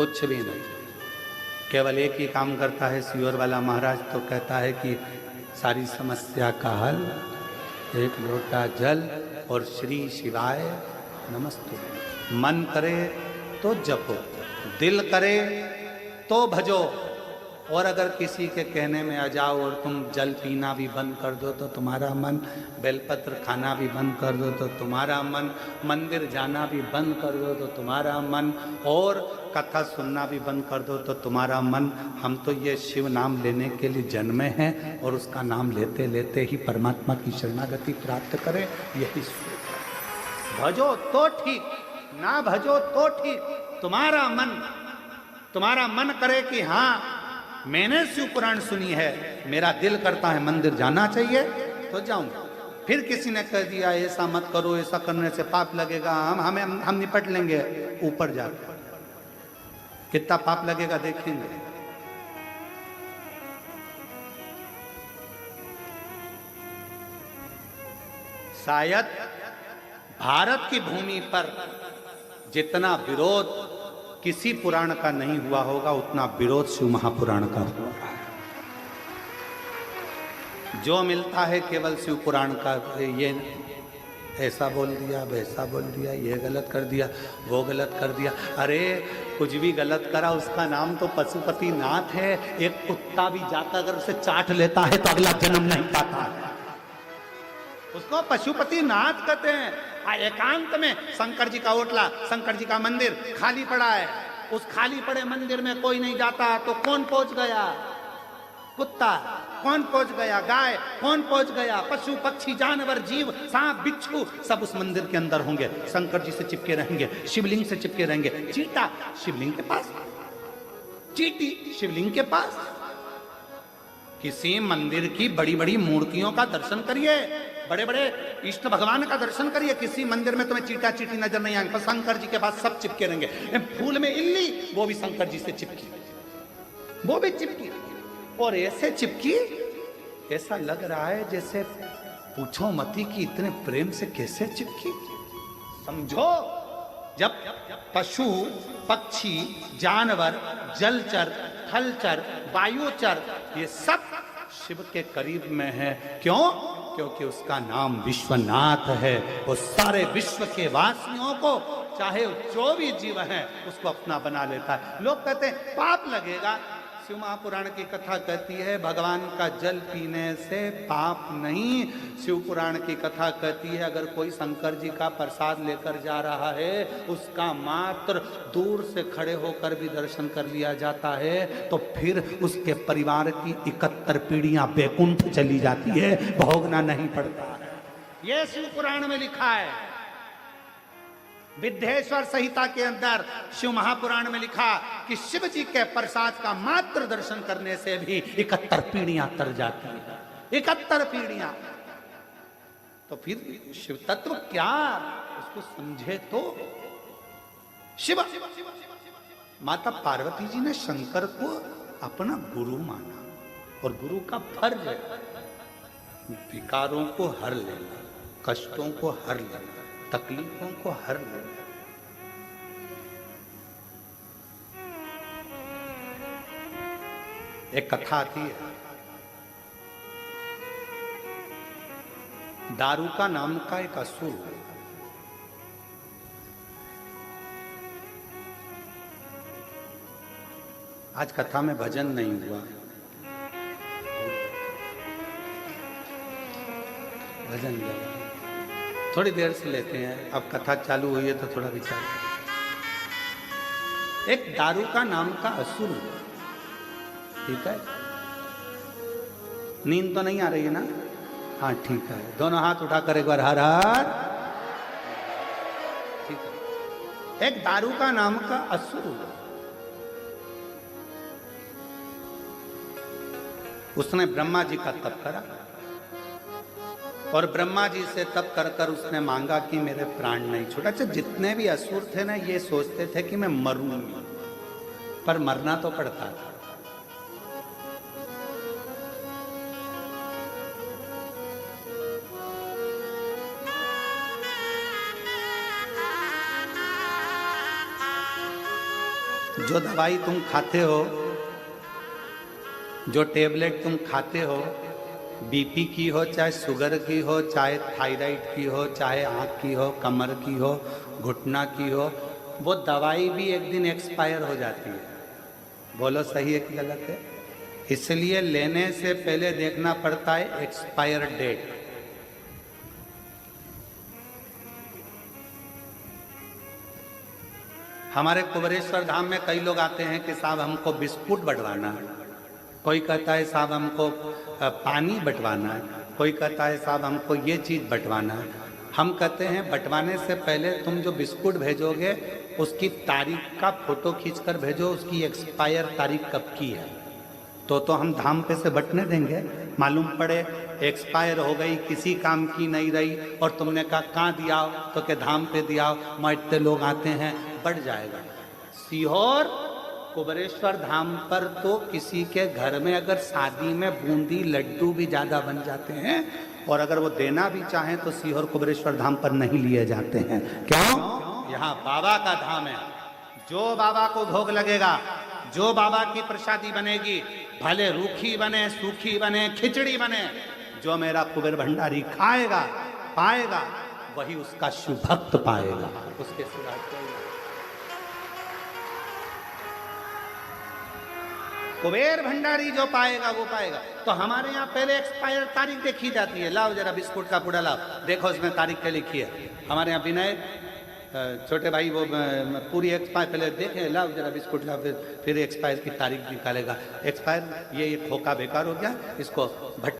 कुछ भी नहीं, केवल एक ही काम करता है सियोर वाला महाराज, तो कहता है कि सारी समस्या का हल एक लोटा जल और श्री शिवाय नमस्ते। मन करे तो जपो, दिल करे तो भजो, और अगर किसी के कहने में आ जाओ और तुम जल पीना भी बंद कर दो तो तुम्हारा मन, बेलपत्र खाना भी बंद कर दो तो तुम्हारा मन, मंदिर जाना भी बंद कर दो तो तुम्हारा मन, और कथा सुनना भी बंद कर दो तो तुम्हारा मन, हम तो ये शिव नाम लेने के लिए जन्मे हैं और उसका नाम लेते लेते ही परमात्मा की शरणागति प्राप्त करें, यही सोच। भजो तो ठीक, ना भजो तो ठीक, तुम्हारा मन करे कि हाँ मैंने शिव पुराण सुनी है, मेरा दिल करता है मंदिर जाना चाहिए तो जाऊंगा। फिर किसी ने कह दिया ऐसा मत करो, ऐसा करने से पाप लगेगा, हम निपट लेंगे, ऊपर जाकर कितना पाप लगेगा देखेंगे। शायद भारत की भूमि पर जितना विरोध किसी पुराण का नहीं हुआ होगा, उतना विरोध शिव महापुराण का हो रहा है। जो मिलता है केवल शिव पुराण का, ये ऐसा बोल दिया, वैसा बोल दिया, ये गलत कर दिया, वो गलत कर दिया। अरे कुछ भी गलत करा, उसका नाम तो पशुपति नाथ है। एक कुत्ता भी जाकर अगर उसे चाट लेता है तो अगला जन्म नहीं पाता है, उसको पशुपति नाथ कहते हैं। एकांत में शंकर जी का ओटला, शंकर जी का मंदिर खाली पड़ा है, उस खाली पड़े मंदिर में कोई नहीं जाता तो कौन पहुंच गया? कुत्ता। कौन पहुंच गया? गाय। कौन पहुंच गया? पशु पक्षी जानवर जीव सांप बिच्छू सब उस मंदिर के अंदर होंगे, शंकर जी से चिपके रहेंगे, शिवलिंग से चिपके रहेंगे। चीता शिवलिंग के पास, चींटी शिवलिंग के पास। किसी मंदिर की बड़ी बड़ी मूर्तियों का दर्शन करिए, बड़े बड़े इष्ट भगवान का दर्शन करिए, किसी मंदिर में तुम्हें चीटा चीटी नजर नहीं आएंगे, शंकर जी के पास सब चिपके रहेंगे। फूल में इल्ली, वो भी शंकर जी से चिपकी, वो भी चिपकी, और ऐसे चिपकी ऐसा लग रहा है जैसे पूछो मती कि इतने प्रेम से कैसे चिपकी। समझो, जब पशु पक्षी जानवर जलचर थलचर वायुचर ये सब शिव के करीब में है, क्यों? क्योंकि उसका नाम विश्वनाथ है। वो सारे विश्व के वासियों को, चाहे जो भी जीव है, उसको अपना बना लेता है। लोग कहते हैं पाप लगेगा। शिव महापुराण की कथा कहती है भगवान का जल पीने से पाप नहीं। शिव पुराण की कथा कहती है अगर कोई शंकर जी का प्रसाद लेकर जा रहा है, उसका मात्र दूर से खड़े होकर भी दर्शन कर लिया जाता है, तो फिर उसके परिवार की 71 पीढ़ियां बैकुंठ चली जाती है, भोगना नहीं पड़ता है। यह शिव पुराण में लिखा है। विद्येश्वर संहिता के अंदर शिव महापुराण में लिखा कि शिव जी के प्रसाद का मात्र दर्शन करने से भी 71 पीढ़ियां तर जाती है, 71 पीढ़ियां। तो फिर शिव तत्व क्या, उसको समझे तो। शिव माता पार्वती जी ने शंकर को अपना गुरु माना, और गुरु का फर्ज है विकारों को हर लेना, कष्टों को हर लेना, तकलीफों को हर लेना। एक कथा आती है, दारूका नाम का एक असुर, आज कथा में भजन नहीं हुआ, भजन लगा, थोड़ी देर से लेते हैं। अब कथा चालू हुई है तो थोड़ा विचार। एक दारू का नाम का असुर, ठीक है, नींद तो नहीं आ रही है ना? हाँ ठीक है, दोनों हाथ उठाकर एक बार हर हर, ठीक है। एक दारू का नाम का असुर, उसने ब्रह्मा जी का तप करा, और ब्रह्मा जी से तप कर कर उसने मांगा कि मेरे प्राण नहीं छोड़ा। अच्छा, जितने भी असुर थे ना, ये सोचते थे कि मैं मरूंगा, पर मरना तो पड़ता था। जो दवाई तुम खाते हो, जो टेबलेट तुम खाते हो, बीपी की हो, चाहे शुगर की हो, चाहे थायराइड की हो, चाहे आँख की हो, कमर की हो, घुटना की हो, वो दवाई भी एक दिन एक्सपायर हो जाती है। बोलो सही है कि गलत है? इसलिए लेने से पहले देखना पड़ता है एक्सपायर डेट। हमारे कुबेरेश्वर धाम में कई लोग आते हैं कि साहब हमको बिस्कुट बंटवाना है, कोई कहता है साहब हमको पानी बंटवाना है, कोई कहता है साहब हमको ये चीज़ बंटवाना है। हम कहते हैं बंटवाने से पहले तुम जो बिस्कुट भेजोगे उसकी तारीख का फोटो खींचकर भेजो, उसकी एक्सपायर तारीख कब की है, तो हम धाम पे से बंटने देंगे। मालूम पड़े एक्सपायर हो गई, किसी काम की नहीं रही, और तुमने कहा कहाँ दिया, तो के धाम पे दिया, मैं इतने लोग आते हैं, बढ़ जाएगा। सीहोर कुबेरेश्वर धाम पर तो किसी के घर में अगर शादी में बूंदी लड्डू भी ज़्यादा बन जाते हैं, और अगर वो देना भी चाहें तो सीहोर कुबेरेश्वर धाम पर नहीं लिए जाते हैं। क्यों? यहाँ बाबा का धाम है। जो बाबा को भोग लगेगा, जो बाबा की प्रसादी बनेगी, भले रूखी बने, सूखी बने, खिचड़ी बने, जो मेरा कुबेर भंडारी खाएगा पाएगा वही उसका शुभ भक्त पाएगा, उसके सिवा कोई नहीं। कुबेर भंडारी जो पाएगा वो पाएगा। तो हमारे यहाँ पहले एक्सपायर तारीख देखी जाती है। लाओ जरा बिस्कुट का पूरा लाओ, देखो उसमें तारीख क्या लिखी है। हमारे यहाँ विनय छोटे भाई वो पूरी एक्सपायर पहले देखें, लाओ जरा बिस्कुट लाओ, फिर एक्सपायर की तारीख निकालेगा। एक्सपायर ये खोखा बेकार हो गया, इसको भट्ट